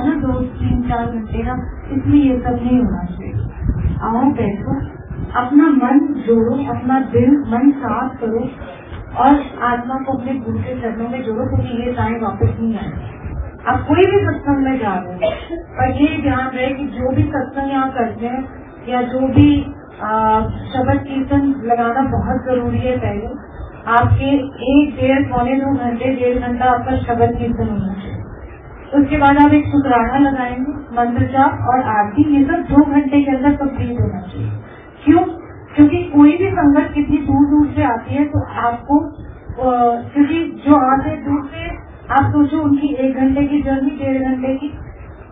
ना 2-3-4 घंटे का, इसमें ये सब नहीं होना चाहिए। आओ बैठो, अपना मन जोड़ो, अपना दिल मन साफ करो और आत्मा को अपने गुरु के चरणों में जोड़ो, क्योंकि ये टाइम वापस नहीं आएगा। आप कोई भी सत्संग में जा रहे हैं, और ये ध्यान रहे कि जो भी सत्संग यहाँ करते हैं या जो भी शब्द कीर्तन लगाना बहुत जरूरी है। पहले आपके 1-1.5-2 घंटे 1.5 घंटा आपका शब्द कीर्तन होना चाहिए। उसके बाद आप एक शुक्राना लगाएंगे, मंत्र जाप और आरती, ये सब 2 घंटे के अंदर कंप्लीट होना चाहिए। क्यों? क्योंकि कोई भी संगत कितनी दूर दूर से आती है तो आपको क्योंकि जो आते दूर से, आप सोचो उनकी 1 घंटे की जर्नी, 1.5 घंटे की,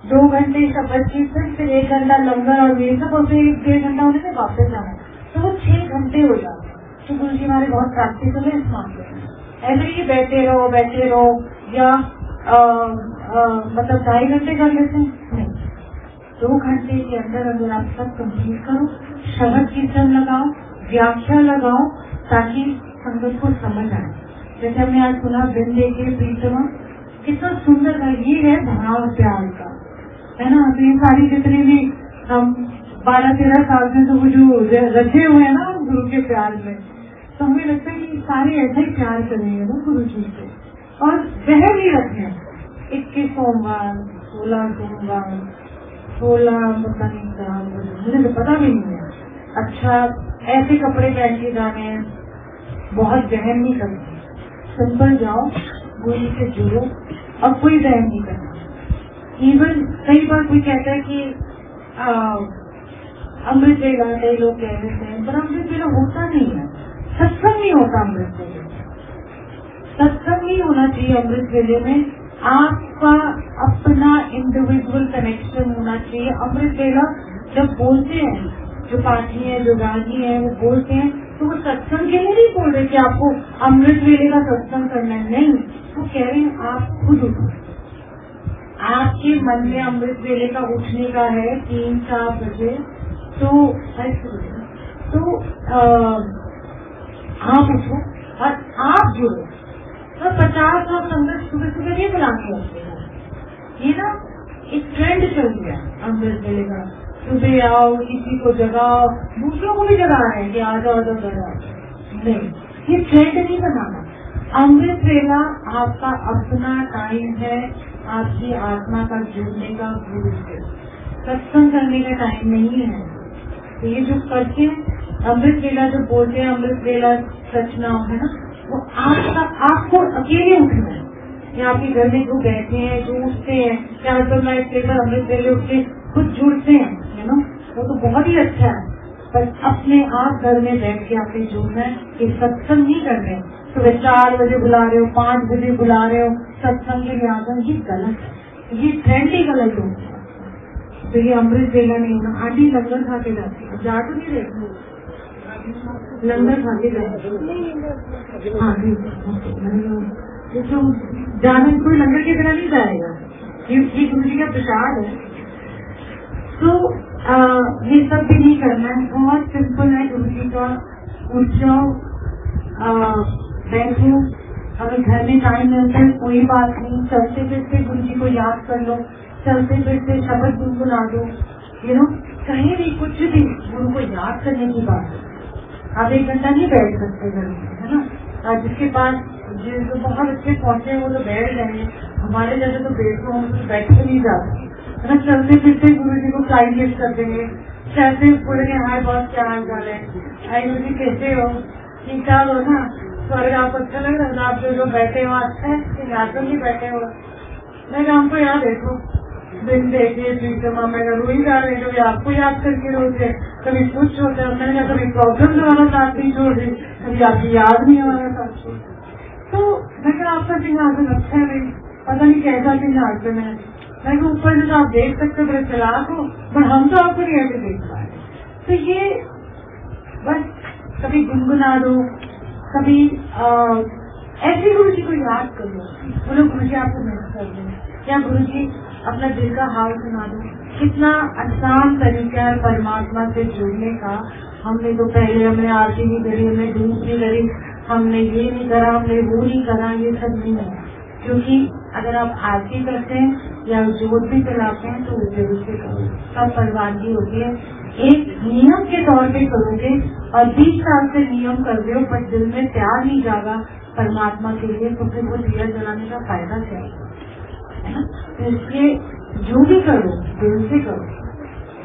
2 घंटे शब्द कीर्तन, फिर 1 घंटा लंगर और ये सब, और फिर 1-1.5 घंटा होने से वापस जाना, तो वो 6 घंटे हो जाते हैं। तो गुरु जी हमारे बहुत प्रैक्टिकल है इस मामले में। ऐसे ही बैठे रहो या मतलब 2.5 घंटे कर लेते हैं, नहीं, 2 घंटे के अंदर अगर आप सब कंप्लीट करो, शब्द कीर्तन लगाओ, व्याख्या लगाओ, ताकि संगत को समझ आए। जैसे हमने आज सुना दिन देखे प्रीतमा, कितना सुंदर है, ये है भाव प्यार का, है ना। तो ये सारी जितने भी हम 12-13 साल में तो वो जो रचे हुए हैं ना गुरु के प्यार में, तो हमें लगता है कि सारे ऐसा ही प्यार करेंगे ना गुरु जी से, और वह भी रखे 21 सोमवार, 16 सोमवार, 16 पता नहीं क्या, मुझे तो पता भी नहीं है। अच्छा, ऐसे कपड़े पहन के जाने हैं, बहुत जहन नहीं करना, सिंपल जाओ, गुरु जी से जुड़ो, और कोई जहन नहीं करना। इवन कई बार कोई कहता है कि अमृत वेला, कई लोग कह देते हैं, पर अमृत वेला होता नहीं है, सत्संग नहीं होता अमृत वेले में, सत्संग नहीं होना चाहिए अमृत वेले में। आपका अपना इंडिविजुअल कनेक्शन होना चाहिए। अमृत वेला जब बोलते हैं, जो पाठी है, जो गाजी है, वो बोलते हैं, तो वो सत्संग के लिए नहीं बोल रहे कि आपको अमृत वेले का सत्संग करना है, नहीं, वो कह रहे हैं आप खुद उठो। आपके मन में अमृत वेले का उठने का है 3-4 बजे, तो आप उठो और आप जुड़ो। तो 50 लोग संगत सुबह सुबह नहीं बुलाते होते हैं, ये ना एक ट्रेंड चल गया अमृत वेले का, सुबह आओ, किसी को जगाओ, दूसरों को भी जगा रहे हैं कि आ जाओ जगाओ, नहीं, ये ट्रेंड नहीं बनाना। अमृत वेला आपका अपना टाइम है, आपकी आत्मा का जुड़ने का, गुरु से सत्संग करने का टाइम नहीं है। तो ये जो करते हैं अमृत वेला, जो बोलते हैं अमृत वेला रचना है ना, वो आपको अकेले उठना है, या आपके घर में जो बैठे हैं, जो उठते हैं, या हस्बैंड वाइफ लेकर अमृत वेले उठ के खुद जुड़ते हैं, है ना, वो तो बहुत ही अच्छा है। पर अपने आप घर में बैठ के आपने जुड़ना है, कि सत्संग नहीं कर रहे, सुबह 4 बजे बुला रहे हो, 5 बजे बुला रहे हो सत्संग के लिए आकर, ये गलत है, ये ट्रेंड ही गलत हो गया। तो ये अमृत वेला नहीं होना। आंटी लंगर खा के जाती है, जा तो नहीं रहे, लंगर खा के जाती, हाँ तो जाने कोई लंगर की तरह नहीं जाएगा, ये गुरु जी का प्रसाद है। तो ये सब भी नहीं करना है, बहुत सिंपल है गुरु जी का। उठ जाओ, बैठो, अगर घर में टाइम मिलता है कोई बात नहीं, चलते फिरते गुरु जी को याद कर लो, चलते फिरते शब्द गुनगुना दो, यू नो, कहीं भी कुछ भी गुरु को याद करने की बात है। आप 1 घंटा नहीं बैठ सकते घर में, है ना। जिसके पास जो बहुत अच्छे पहुंचे हैं वो तो बैठ रहे हैं, हमारे जैसे तो बैठ के नहीं जाते, है ना। चलते फिरते गुरु जी को फ्लाइट लिफ्ट कर देंगे, कैसे बोलेंगे हाय बॉस क्या हाल चाल है, हाय गुरु जी कैसे हो, ठीक ठाक हो ना, स्वर्ग आपको अच्छा लग रहा है, आप जो बैठे हो अच्छा है, यहाँ तो नहीं बैठे हो। मैं हमको यहाँ देखो, दिन देखे प्रीतमा, मैं रोई जा रही, कभी आपको याद करके रोते, कभी कुछ होता है, मैंने कहा कभी प्रॉब्लम हमारा साथ नहीं छोड़ रही, कभी आपकी याद नहीं हमारा साथ छोड़। तो मैं क्या आपका सिंहासन अच्छा है, पता नहीं कैसा सिंहासन है, मैं ऊपर से तो आप देख सकते हो, बड़े चलाक हो, पर हम तो आपको नहीं ऐसे देख पाए। तो ये बस कभी गुनगुना दो, कभी ऐसे गुरु जी को याद करो, बोलो गुरु जी आपको मिस कर दो, या गुरु जी अपना दिल का हाल सुना दो। कितना आसान तरीका है परमात्मा से जुड़ने का। हमने तो पहले हमने आरती नहीं करी, हमने धूप नहीं करी, हमने ये नहीं करा, हमने वो नहीं करा, ये सब नहीं है। क्योंकि अगर आप आरती करते हैं या जोत भी चलाते हैं तो जरूर से करो, सब परवानगी होती है। एक नियम के तौर पे करोगे और 20 साल से नियम कर रहे हो पर दिल में प्यार नहीं जागा परमात्मा के लिए, तो फिर वो दिया जलाने का फायदा क्या है ना। तो इसलिए जो भी करो दिल से करो,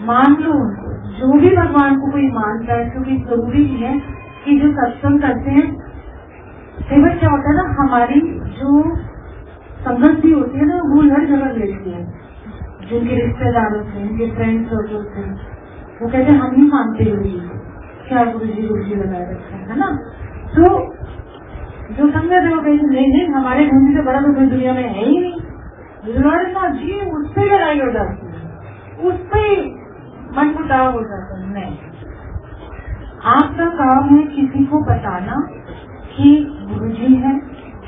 मान लो उनको, जो भी भगवान को कोई मानता है, क्योंकि जरूरी नहीं है कि जो सत्संग करते हैं कई बार क्या होता है ना, हमारी जो संगत भी होती है ना वो हर जगह लेती है, जिनके रिश्तेदारों से, उनके फ्रेंड सर्कल से, वो कहते हैं हम ही मानते गुरु जी को, क्या गुरु जी लगाए रखे है ना। तो जो संगत है वो कहते नहीं हमारे गुरु जी से बड़ा तो कोई दुनिया में है ही नहीं, जी उस पर लड़ाई हो जाती है, उस पर मन मुटाव हो जाता है। नहीं, आपका काम है किसी को बताना कि गुरुजी है,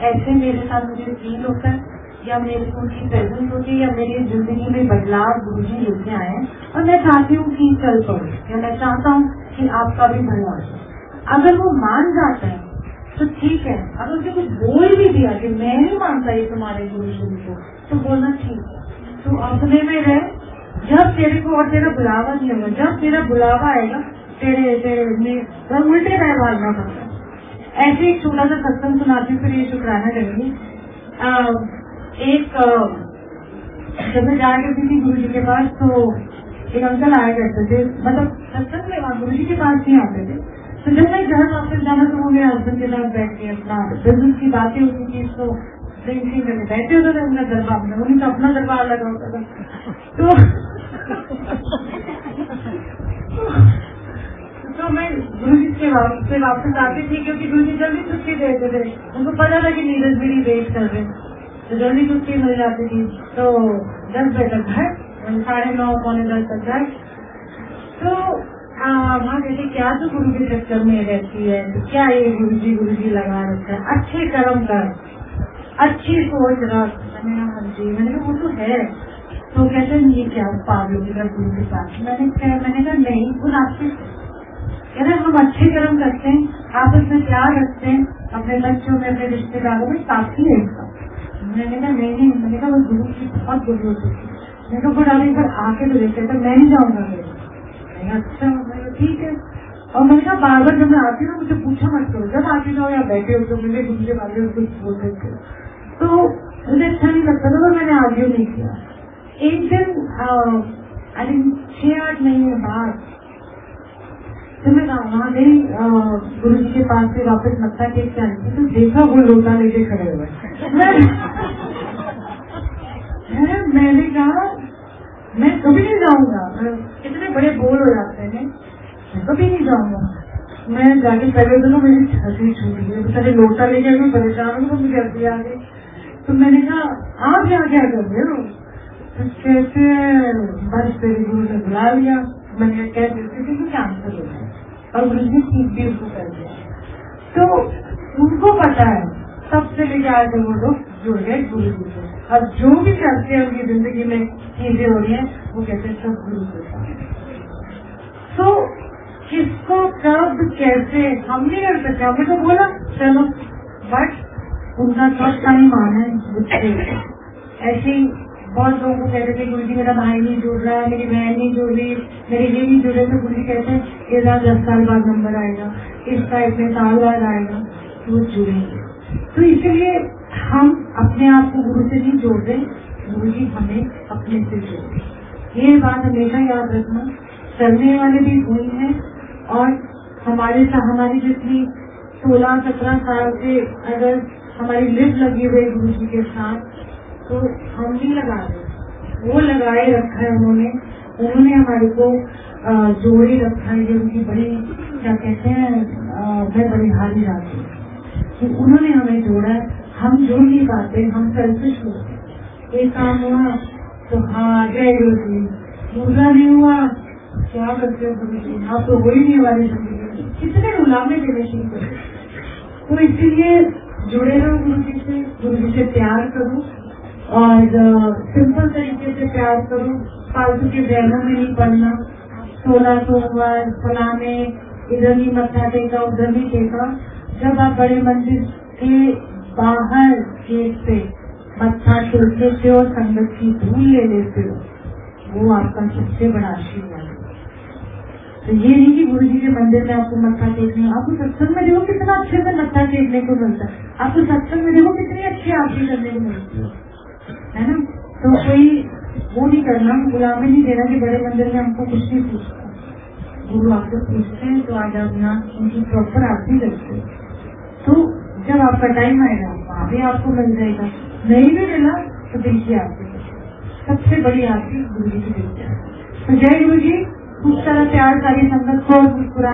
ऐसे मेरे साथ मुझे फील होता है, या मेरे को उनकी प्रेजेंस होती है, या मेरी जिंदगी में बदलाव गुरुजी लेके आए हैं और मैं चाहती हूँ कि चल पड़ो, या मैं चाहता हूँ कि आपका भी भला हो जाए। अगर वो मान जाता है तो ठीक है, अगर उसे कुछ बोल भी दिया कि मैं नहीं मानता ये तुम्हारे गुरुजी को, तो बोलना ठीक है, तो अपने में रहे। जब तेरे को और तेरा बुलावा नहीं होगा, जब तेरा बुलावा आएगा तेरे में उल्टे पैर भागना पड़ता है। ऐसे एक छोटा सा सत्संग सुनाती हूँ, फिर ये शुक्राना करेंगे। जब मैं जाया करती थी गुरु जी के पास, तो एक अंकल आया करते थे, मतलब सत्संग में वहाँ गुरु जी के पास नहीं आते थे। तो जब मैं घर वापस जाना तो वो मेरे हस्बैंड के साथ बैठ के अपना बिजनेस की बातें होती थी, तो ड्रिंकिंग करके बैठे होते थे उनका दरबार में, उन्हीं का अपना दरबार लगा होता था। तो मैं गुरु जी से वापस आती थी, क्योंकि गुरु जी जल्दी छुट्टी देते थे, उनको पता था कि नीरज भी वेट कर रहे, तो जल्दी छुट्टी मिल जाती थी। तो 10 बजे तक घर, 9:30 पौने 10 तक घर। तो माँ कहती क्या तो गुरु के चक्कर में रहती है, तो क्या ये गुरु जी लगा रखा है, अच्छे कर्म कर, अच्छी सोच रख। मैंने कहा हाँ जी, मैंने कहा वो तो है। तो कहते हैं ये क्या पागल की तरह गुरु के पास, मैंने कहा नहीं, वो आपसे कहते हम अच्छे कर्म करते हैं, आपस में प्यार रखते हैं, अपने बच्चों में, अपने रिश्तेदारों में, काफी है इसका। मैंने कहा नहीं, मैंने कहा वो गुरु की बहुत बुरी होती है। मैंने कहा बुढ़ाने पर आके तो देखते तो मैं नहीं जाऊंगा। अच्छा, मैंने ठीक है। और मैंने कहा बार बार जब मैं आती हूँ मुझे पूछा मत करो, जब आती जाओ या बैठे हो तो मुझे गुरु के बारे में कुछ बोल सकते हो, तो मुझे अच्छा नहीं लगता था, तो मैंने आगे नहीं किया। एक दिन 6-8 महीने बाद तो मैं वहाँ गई गुरु जी के पास से वापस मत्था टेक के आई, तो देखा वो लोटा लेके खड़े हुए। मैंने कहा मैं कभी नहीं जाऊंगा, कितने बड़े बोल हो जाते हैं, मैं कभी नहीं जाऊंगा। मैं जाके पहले दिनों मेरी छाती छूटी है, बेचारे लोटा लेके मैं परेशान हूँ, मुझे जल्दी आ गई। तो मैंने कहा आप यहाँ क्या कर रहे हो, तो कैसे बस तेरे गुरु ने बुला लिया। मैंने कैसे क्या आंसर हो गया, और गुरु जी ठीक भी उसको कर दिया। तो उनको पता है सबसे लेके आए थे वो लोग जुड़ गए गुरु जी से, और जो भी करते हैं उनकी जिंदगी में चीजें हो रही है वो कहते हैं सब गुरु के साथ। तो किसको कब कैसे हम नहीं कर सकते, हमने तो बोला चलो, बट उनका सब टाइम आना है। ऐसे ही बहुत लोगों को कहते थे गुरु जी मेरा भाई नहीं जुड़ रहा है, मेरी बहन नहीं जुड़ रही, मेरे ये नहीं जुड़े, तो गुरु जी कहते हैं इसका 10 साल बाद नंबर आएगा, इसका इतने साल बाद आएगा, तो वो जुड़ेंगे। तो इसलिए हम अपने आप को गुरु से नहीं जोड़ रहे, गुरु जी हमें अपने से जोड़े। ये बात हमेशा याद रखना। चलने वाले भी हुई हैं, और हमारी जितनी 16-17 साल से अगर हमारी लिप लगी हुई गुरु जी के साथ, तो हम नहीं लगा रहे, वो लगाए रखा है उन्होंने हमारे को जोड़े रखा है। ये उनकी बड़ी क्या कहते हैं मैं बड़ी हारी जाती हूँ कि उन्होंने हमें जोड़ा है, हम जोड़ नहीं पाते, हम सेल्फिश होते। एक काम हुआ तो हाँ जय गुरु जी, दूसरा नहीं हुआ क्या करते हो गुरु जी, आप तो हो ही नहीं हमारी जिंदगी, कितने गुलामे देने शुरू करें। तो इसीलिए जुड़े रहो गुरु जी से प्यार करो, और सिंपल तरीके से प्यार करो, फालतू के बहनों में नहीं पड़ना। 16 सोमवार फलाने इधर नहीं मत्था टेका, उधर नहीं टेका। जब आप बड़े मंदिर के बाहर गेट पे मत्था टेक लेते हो, संगत की धूल ले लेते हो, वो आपका सबसे बड़ा आशीर्वाद है। तो ये नहीं कि गुरु जी के मंदिर में आपको मत्था टेकने, आपको सत्संग में देखो कितना अच्छे से मत्था टेकने को मिलता है, आपको सत्संग में देखो कितनी अच्छी आरती करने को मिलती है ना। तो कोई वो नहीं करना, गुलामी नहीं देना कि बड़े मंदिर में हमको कुछ नहीं पूछता। गुरु आपको पूछते हैं तो आज आप यहाँ उनकी प्रॉपर आरती करते हैं, तो जब आपका टाइम आएगा वहाँ भी आपको मिल जाएगा, नहीं भी मिला तो दिल की आरती सबसे बड़ी आरती गुरु जी की दिल की आरती। तो जय गुरु जी, खूब सारा प्यार सारी संगत को और मुस्कुरा